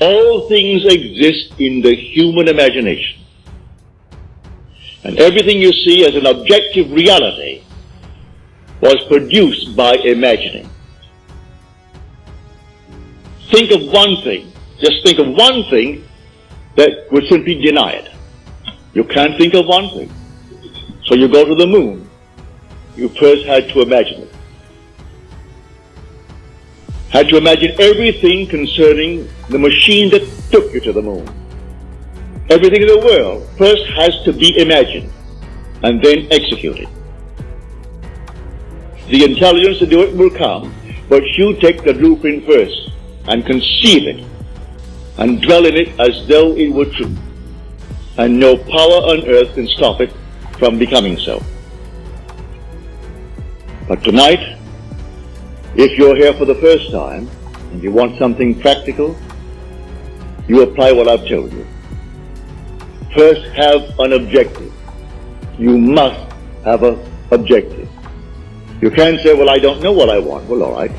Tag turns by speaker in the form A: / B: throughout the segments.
A: All things exist in the human imagination. And everything you see as an objective reality was produced by imagining. Think of one thing, just think of one thing that would simply deny it. You can't think of one thing. So you go to the moon. You first had to imagine it. Had to imagine everything concerning the machine that took you to the moon. Everything in the world first has to be imagined and then executed. The intelligence to do it will come, but you take the blueprint first and conceive it and dwell in it as though it were true. And no power on earth can stop it from becoming so. But tonight, if you're here for the first time and you want something practical, you apply what I've told you. First, have an objective. You must have an objective. You can't say, well, I don't know what I want. Well, all right.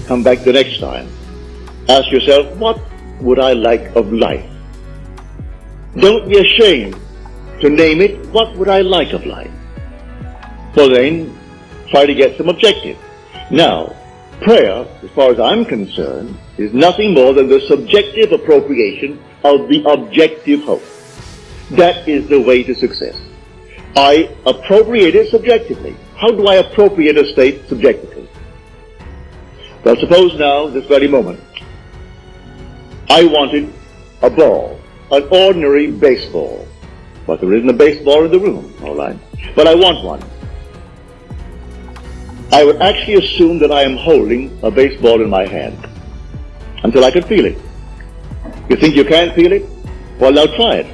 A: Come back the next time. Ask yourself, what would I like of life? Don't be ashamed to name it, what would I like of life? Well then, try to get some objective. Now, prayer, as far as I'm concerned, is nothing more than the subjective appropriation of the objective hope. That is the way to success. I appropriate it subjectively. How do I appropriate a state subjectively? Well, suppose now, this very moment, I wanted a ball, an ordinary baseball. But there isn't a baseball in the room, all right? But I want one. I would actually assume that I am holding a baseball in my hand until I can feel it. You think you can't feel it? Well, now try it.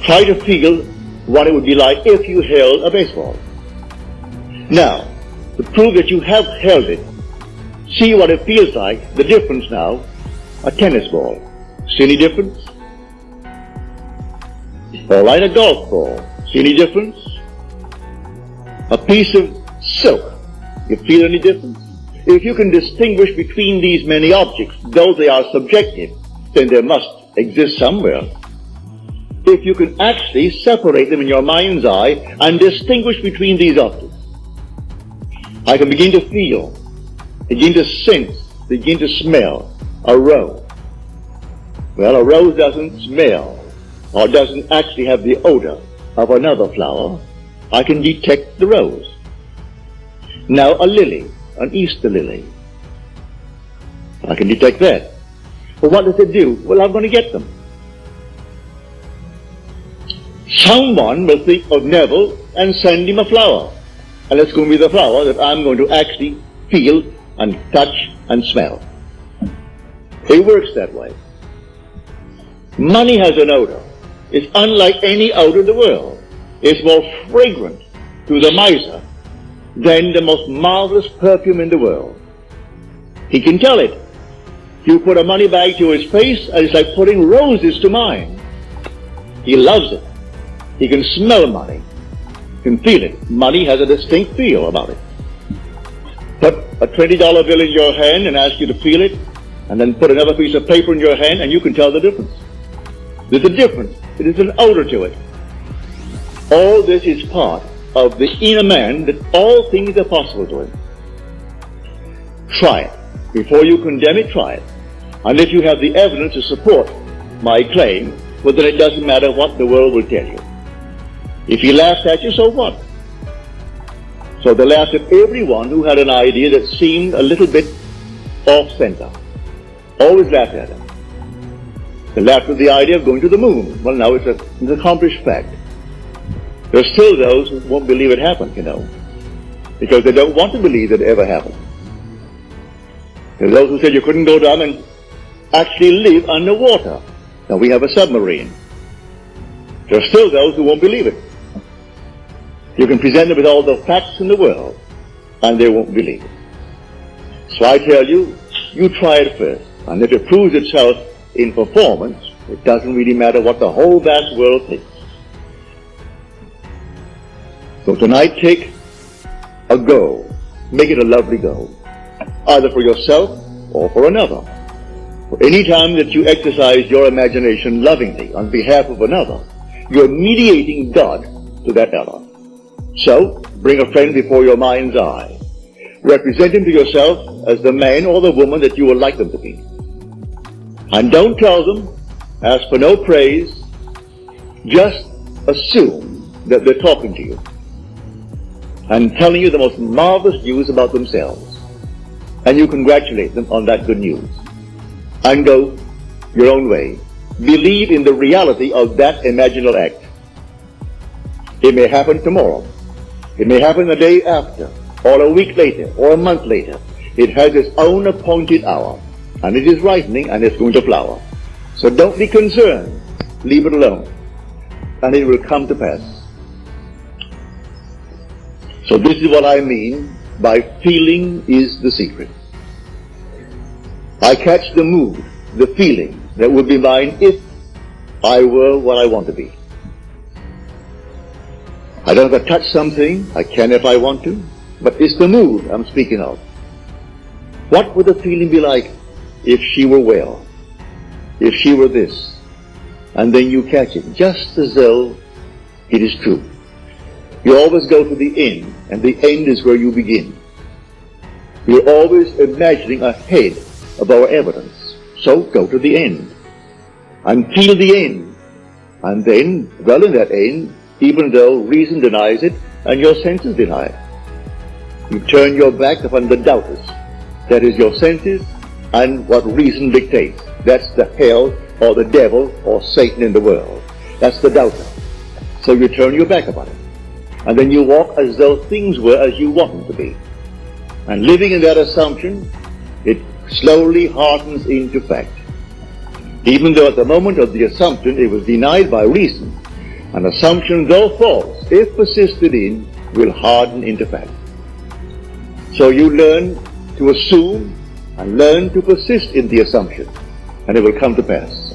A: Try to feel what it would be like if you held a baseball. Now, to prove that you have held it, see what it feels like, the difference now, a tennis ball. See any difference? All right, a golf ball. See any difference? A piece of silk. You feel any difference? If you can distinguish between these many objects, though they are subjective, then they must exist somewhere. If you can actually separate them in your mind's eye and distinguish between these objects, I can begin to feel, begin to sense, begin to smell a rose. Well, a rose doesn't smell or doesn't actually have the odor of another flower. I can detect the rose. Now a lily, an Easter lily, I can detect that. Well, what does it do? Well, I'm going to get them. Someone will think of Neville and send him a flower. And it's going to be the flower that I'm going to actually feel and touch and smell. It works that way. Money has an odor. It's unlike any odor in the world. It's more fragrant to the miser than the most marvelous perfume in the world. He can tell it. You put a money bag to his face and it's like putting roses to mine. He loves it. He can smell money. He can feel it. Money has a distinct feel about it. Put a $20 bill in your hand and ask you to feel it, and then put another piece of paper in your hand and you can tell the difference. There's a difference. It is an odor to it. All this is part of the inner man, that all things are possible to him. Try it. Before you condemn it, try it. And if you have the evidence to support my claim, well, then it doesn't matter what the world will tell you. If he laughs at you, so what? So they laughed at everyone who had an idea that seemed a little bit off-center. Always laughed at him. They laughed at the idea of going to the moon. Well, now it's an accomplished fact. There are still those who won't believe it happened, you know, because they don't want to believe that it ever happened. There are those who said you couldn't go down and actually live underwater. Now we have a submarine. There are still those who won't believe it. You can present them with all the facts in the world, and they won't believe it. So I tell you, you try it first. And if it proves itself in performance, it doesn't really matter what the whole vast world thinks. So tonight, take a goal. Make it a lovely goal, either for yourself or for another. Any time that you exercise your imagination lovingly on behalf of another, you're mediating God to that other. So, bring a friend before your mind's eye. Represent him to yourself as the man or the woman that you would like them to be. And don't tell them, ask for no praise, just assume that they're talking to you and telling you the most marvelous news about themselves. And you congratulate them on that good news. And go your own way. Believe in the reality of that imaginal act. It may happen tomorrow. It may happen the day after, or a week later, or a month later. It has its own appointed hour, and it is ripening, and it's going to flower. So don't be concerned. Leave it alone, and it will come to pass. So this is what I mean by feeling is the secret. I catch the mood, the feeling that would be mine if I were what I want to be. I don't have to touch something, I can if I want to, but it's the mood I'm speaking of. What would the feeling be like if she were well, if she were this? And then you catch it, just as though it is true. You always go to the end, and the end is where you begin. We're always imagining ahead of our evidence. So go to the end, and feel the end, and then dwell in that end, even though reason denies it and your senses deny it. You turn your back upon the doubters. That is your senses and what reason dictates. That's the hell or the devil or Satan in the world. That's the doubter. So you turn your back upon it. And then you walk as though things were as you want them to be. And living in that assumption, it slowly hardens into fact. Even though at the moment of the assumption it was denied by reason, an assumption, though false, if persisted in, will harden into fact. So you learn to assume and learn to persist in the assumption, and it will come to pass.